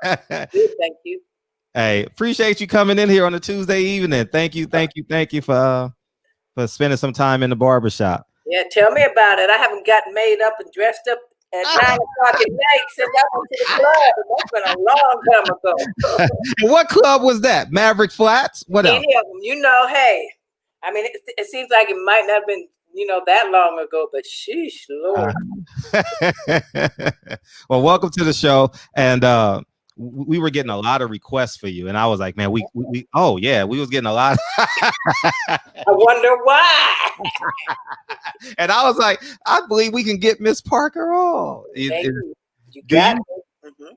Good, thank you. Hey, appreciate you coming in here on a Tuesday evening. Thank you for spending some time in the barbershop. Yeah, tell me about it. I haven't gotten made up and dressed up at 9 o'clock at night since I went to the club. That's been a long time ago. And what club was that? Maverick Flats? What else? Any of them, hey. I mean, it seems like it might not have been, that long ago, but sheesh, Lord. Well, welcome to the show. And we were getting a lot of requests for you. And I was like, man, we was getting a lot. I wonder why. And I was like, I believe we can get Miss Parker on. Thank you. You got it. Mm-hmm.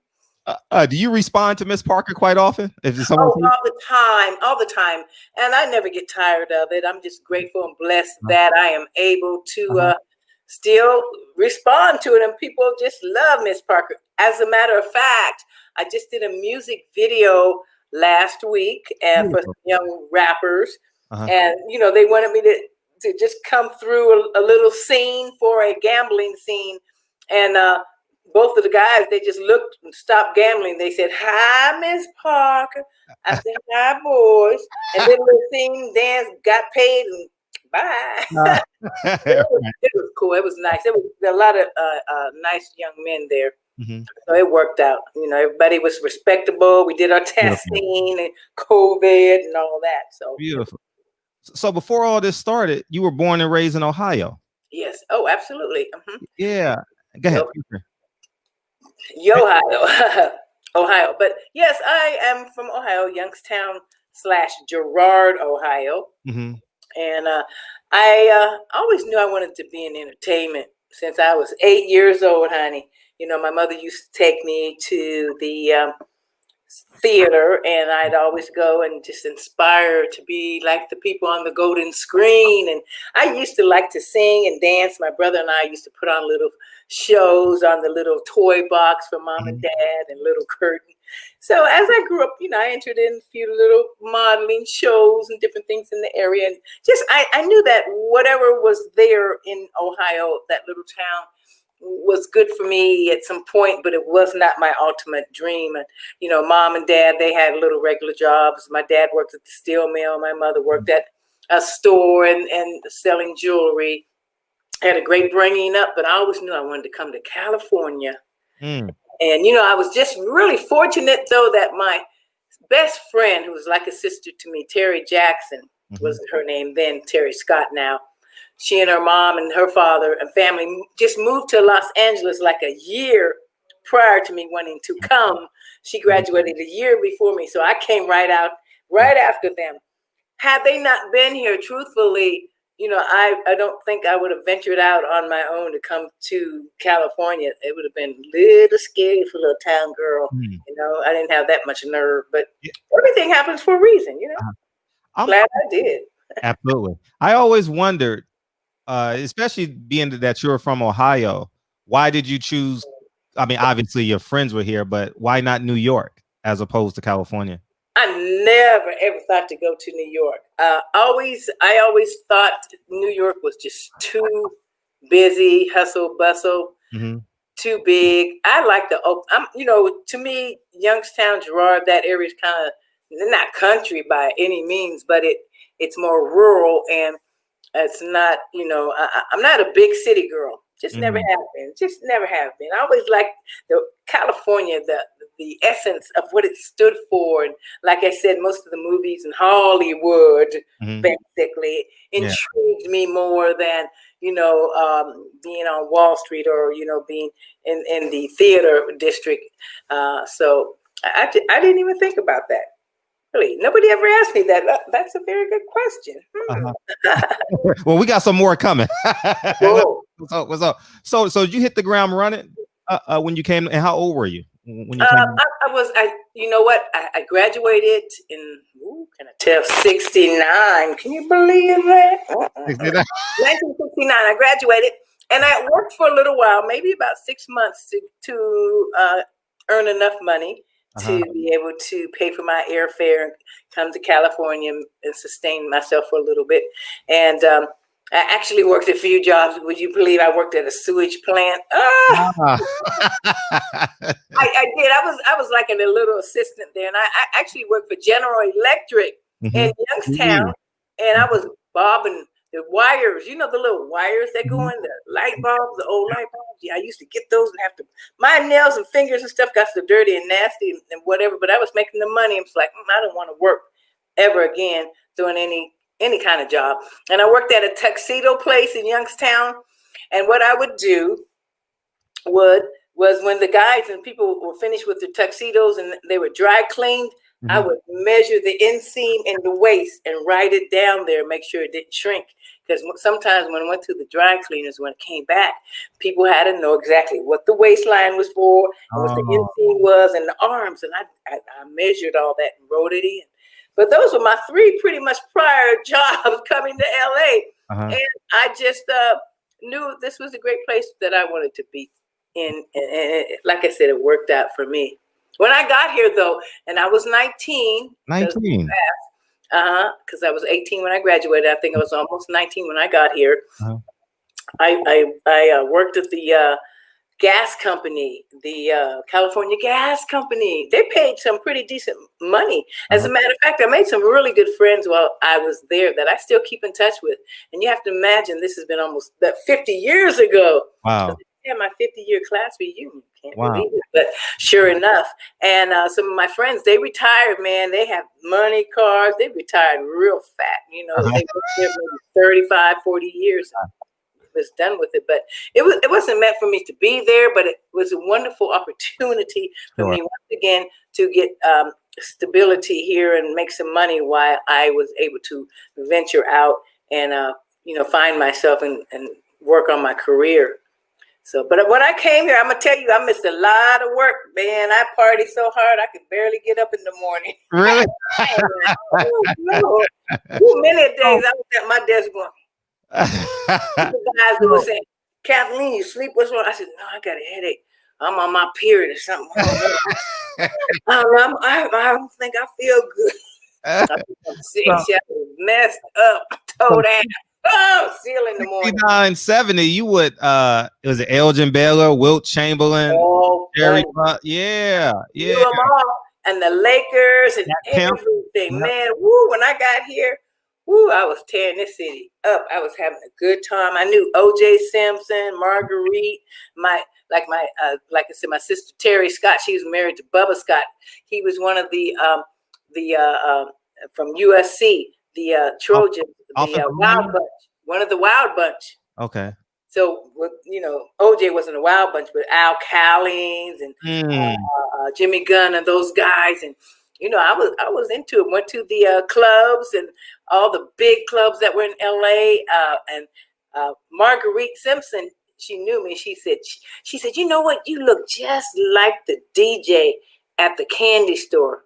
Do you respond to Miss Parker quite often? All the time. And I never get tired of it. I'm just grateful and blessed that I am able to still respond to it. And people just love Miss Parker. As a matter of fact, I just did a music video last week and for some young rappers. And, they wanted me to just come through a little scene for a gambling scene. And both of the guys, they just looked and stopped gambling. They said, "Hi, Miss Parker." I said, "Hi, boys." And then the scene, dance, got paid, and bye. It was cool. It was nice. There was a lot of nice young men there. Mm-hmm. So it worked out. Everybody was respectable. We did our testing and COVID and all that. So beautiful. So before all this started, you were born and raised in Ohio. Yes. Oh, absolutely. Mm-hmm. Yeah. Go ahead. Ohio. But yes, I am from Ohio, Youngstown/Girard, Ohio. Mm-hmm. And I always knew I wanted to be in entertainment since I was 8 years old, honey. My mother used to take me to the theater, and I'd always go and just inspire to be like the people on the golden screen. And I used to like to sing and dance. My brother and I used to put on little shows on the little toy box for mom and dad and little curtain. So as I grew up, I entered in a few little modeling shows and different things in the area. And just I knew that whatever was there in Ohio, that little town, was good for me at some point, but it was not my ultimate dream. And, mom and dad, they had little regular jobs. My dad worked at the steel mill. My mother worked at a store and selling jewelry. I had a great bringing up, but I always knew I wanted to come to California. And, I was just really fortunate, though, that my best friend, who was like a sister to me, Terry Jackson, was her name then, Terry Scott now. She and her mom and her father and family just moved to Los Angeles like a year prior to me wanting to come. She graduated a year before me, so I came right after them. Had they not been here, truthfully, I don't think I would have ventured out on my own to come to California. It would have been a little scary for a little town girl. I didn't have that much nerve, but everything happens for a reason, I'm glad I did. Absolutely. I always wondered, especially being that you're from Ohio, why did you choose? I mean, obviously your friends were here, but why not New York as opposed to California? I never ever thought to go to New York. I always thought New York was just too busy, hustle, bustle, too big. I like to me, Youngstown, Girard, that area is kind of not country by any means, but it's more rural, and it's not, I'm not a big city girl. Just never have been. Just never have been. I always liked the California, the essence of what it stood for. And like I said, most of the movies in Hollywood basically intrigued me more than, being on Wall Street or, being in the theater district. So I didn't even think about that. Really, nobody ever asked me that. That's a very good question. Well, we got some more coming. What's up? So you hit the ground running when you came, and how old were you when you came? I graduated in 69. Can you believe that? 1969. I graduated, and I worked for a little while, maybe about 6 months to earn enough money to be able to pay for my airfare and come to California and sustain myself for a little bit. And I actually worked a few jobs. Would you believe I worked at a sewage plant? Ah, Ah. I did. I was like a little assistant there, and I actually worked for General Electric in Youngstown, and I was bobbing the wires. You know the little wires that go in the light bulbs, the old light bulbs. Yeah, I used to get those and have to. My nails and fingers and stuff got so dirty and nasty and whatever. But I was making the money. I was like, I don't want to work ever again doing any kind of job. And I worked at a tuxedo place in Youngstown, and what I would do was when the guys and people were finished with their tuxedos and they were dry cleaned, I would measure the inseam and the waist and write it down there, make sure it didn't shrink. Because sometimes when I went to the dry cleaners, when it came back, people had to know exactly what the waistline was for and what the inseam was and the arms. And I measured all that and wrote it in. But those were my three pretty much prior jobs coming to LA. And I just knew this was a great place that I wanted to be in. And like I said, it worked out for me. When I got here, though, and I was 19. 19. Because I was 18 when I graduated. I think I was almost 19 when I got here. I worked at the gas company, the California Gas Company. They paid some pretty decent money. As a matter of fact, I made some really good friends while I was there that I still keep in touch with. And you have to imagine this has been almost 50 years ago. Wow. Yeah, my 50-year class reunion. Can't believe it, but sure enough. And some of my friends, they retired, man. They have money, cars. They retired real fat. You know, they worked there for 35, 40 years. Was done with it, but it wasn't meant for me to be there, but it was a wonderful opportunity for me once again to get stability here and make some money while I was able to venture out and find myself and work on my career. So, but when I came here, I'm gonna tell you, I missed a lot of work, man. I partied so hard I could barely get up in the morning. Really? Many days I was at my desk going. The guys were saying, Kathleen, you sleep? What's wrong? I said, no, I got a headache. I'm on my period or something. I don't think I feel good. I'm sick. I was messed up, toe down. Oh, still in the morning. 69, 70, you would it was Elgin Baylor, Wilt Chamberlin, Jerry, yeah. Knew them all. And the Lakers and everything. Man, woo, when I got here, woo, I was tearing this city up. I was having a good time. I knew O.J. Simpson, Marguerite, like I said, my sister Terry Scott. She was married to Bubba Scott. He was one of the from USC, the Trojans, the Wild Bunch, one of the Wild Bunch. Okay. So, O.J. wasn't a Wild Bunch, but Al Cowlings and Jimmy Gunn and those guys. And I was into it. Went to the clubs and all the big clubs that were in LA. And Marguerite Simpson, she knew me. She said, you know what? You look just like the DJ at the candy store.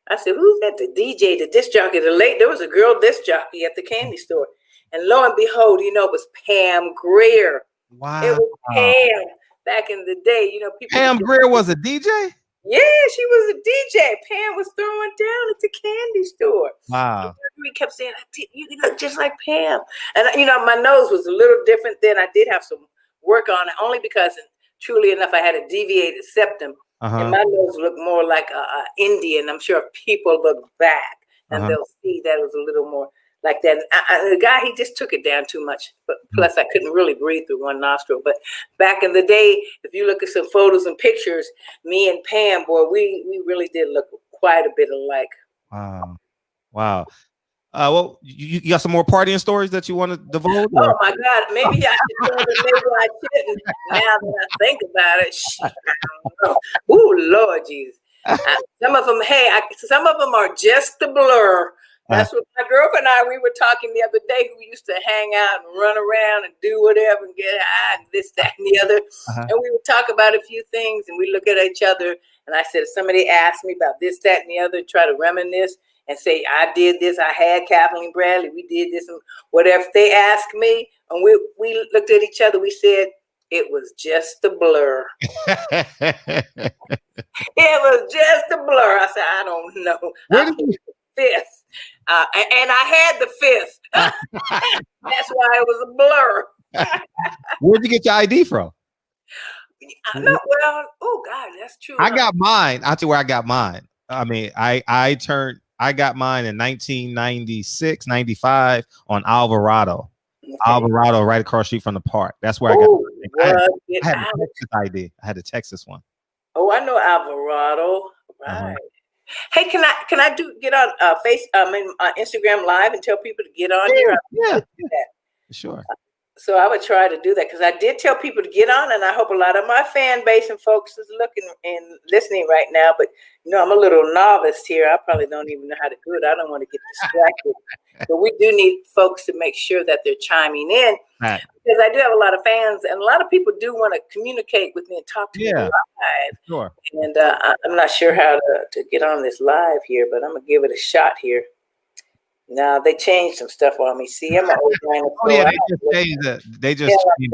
I said, who's that? The DJ, the disc jockey. There was a girl disc jockey at the candy store. And lo and behold, it was Pam Grier. Wow. It was Pam back in the day. People. Pam Grier was a DJ? Yeah, she was a DJ. Pam was throwing down at the candy store. Wow. We kept saying, you look just like Pam. And, my nose was a little different then. I did have some work on it, only because, truly enough, I had a deviated septum. And my nose looked more like an Indian. I'm sure if people look back and they'll see that it was a little more like that. And the guy, he just took it down too much. But plus, I couldn't really breathe through one nostril. But back in the day, if you look at some photos and pictures, me and Pam, boy, we really did look quite a bit alike. Wow. Well, you got some more partying stories that you want to divulge? Oh my God, maybe I should tell them, maybe I shouldn't. Now that I think about it, I don't know. Ooh, Lord Jesus. Some of them are just a blur. That's what my girlfriend and I, we were talking the other day, who used to hang out and run around and do whatever and get high and this, that, and the other. And we would talk about a few things and we look at each other. And I said, if somebody asked me about this, that, and the other, try to reminisce and say, I did this, I had Kathleen Bradley, we did this, and whatever. If they asked me, and we looked at each other, we said, it was just a blur. It was just a blur. I said, I don't know. Fifth. And I had the fifth. That's why it was a blur. Where'd you get your ID from? No, well, oh God, that's true. I got mine. I'll tell you where I got mine. I mean, I got mine in 1996, 95 on Alvarado. Okay. Alvarado, right across the street from the park. That's where I got I had the Texas ID. I had the Texas one. Oh, I know Alvarado. Right. Hey, can I get on Instagram Live and tell people to get on here? Yeah. Sure. So I would try to do that because I did tell people to get on, and I hope a lot of my fan base and folks is looking and listening right now. But I'm a little novice here. I probably don't even know how to do it. I don't want to get distracted. But we do need folks to make sure that they're chiming in because I do have a lot of fans, and a lot of people do want to communicate with me and talk to me live. Sure. And I'm not sure how to get on this live here, but I'm gonna give it a shot here. Now they changed some stuff on me. See, I'm an old man. They just changed